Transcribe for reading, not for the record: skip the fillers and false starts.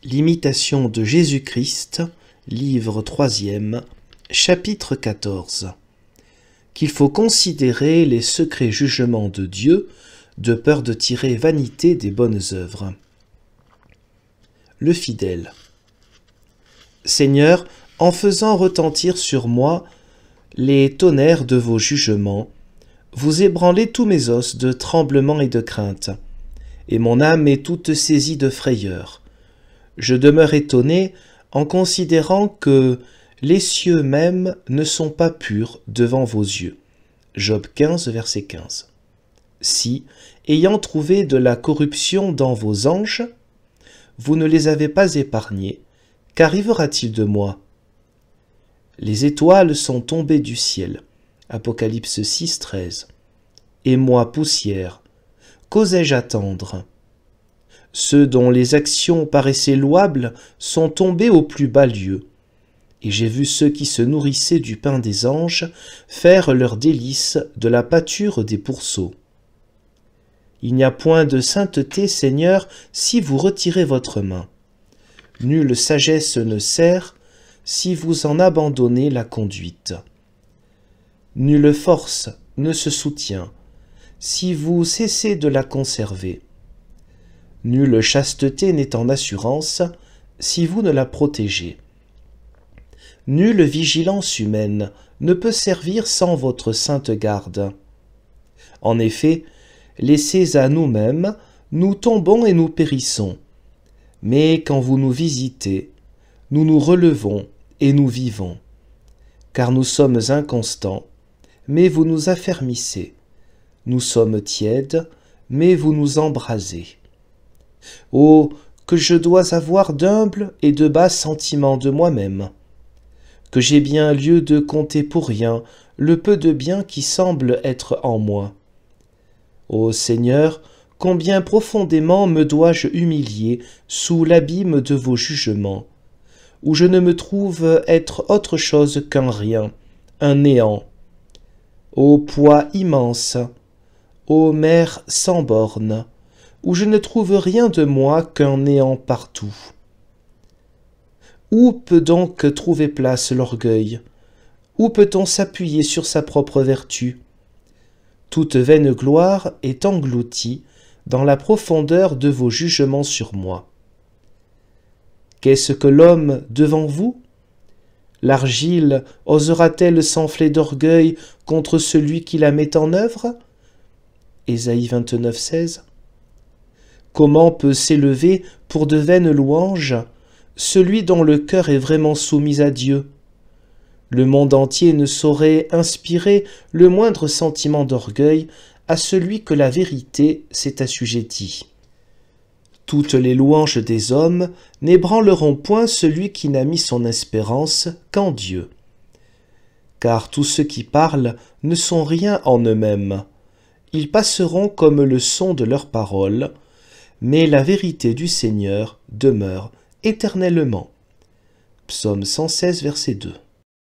L'imitation de Jésus-Christ, livre 3e, chapitre 14. Qu'il faut considérer les secrets jugements de Dieu, de peur de tirer vanité des bonnes œuvres. Le fidèle. Seigneur, en faisant retentir sur moi les tonnerres de vos jugements, vous ébranlez tous mes os de tremblement et de crainte, et mon âme est toute saisie de frayeur. Je demeure étonné en considérant que les cieux mêmes ne sont pas purs devant vos yeux. Job 15, verset 15. Si, ayant trouvé de la corruption dans vos anges, vous ne les avez pas épargnés, qu'arrivera-t-il de moi? Les étoiles sont tombées du ciel. Apocalypse 6, 13. Et moi, poussière, qu'osais-je attendre? Ceux dont les actions paraissaient louables sont tombés au plus bas lieu. Et j'ai vu ceux qui se nourrissaient du pain des anges faire leur délice de la pâture des pourceaux. Il n'y a point de sainteté, Seigneur, si vous retirez votre main. Nulle sagesse ne sert si vous en abandonnez la conduite. Nulle force ne se soutient si vous cessez de la conserver. Nulle chasteté n'est en assurance si vous ne la protégez. Nulle vigilance humaine ne peut servir sans votre sainte garde. En effet, laissés à nous-mêmes, nous tombons et nous périssons. Mais quand vous nous visitez, nous nous relevons et nous vivons. Car nous sommes inconstants, mais vous nous affermissez. Nous sommes tièdes, mais vous nous embrasez. Oh, que je dois avoir d'humbles et de bas sentiments de moi-même, que j'ai bien lieu de compter pour rien le peu de bien qui semble être en moi. Ô Seigneur, combien profondément me dois-je humilier sous l'abîme de vos jugements, où je ne me trouve être autre chose qu'un rien, un néant. Ô poids immense, ô mer sans bornes, où je ne trouve rien de moi qu'un néant partout. Où peut donc trouver place l'orgueil? Où peut-on s'appuyer sur sa propre vertu? Toute vaine gloire est engloutie dans la profondeur de vos jugements sur moi. Qu'est-ce que l'homme devant vous? L'argile osera-t-elle s'enfler d'orgueil contre celui qui la met en œuvre? Ésaïe 29, 16. Comment peut s'élever pour de vaines louanges celui dont le cœur est vraiment soumis à Dieu? Le monde entier ne saurait inspirer le moindre sentiment d'orgueil à celui que la vérité s'est assujettie. Toutes les louanges des hommes n'ébranleront point celui qui n'a mis son espérance qu'en Dieu. Car tous ceux qui parlent ne sont rien en eux-mêmes. Ils passeront comme le son de leurs paroles, mais la vérité du Seigneur demeure éternellement. Psaume 116, verset 2.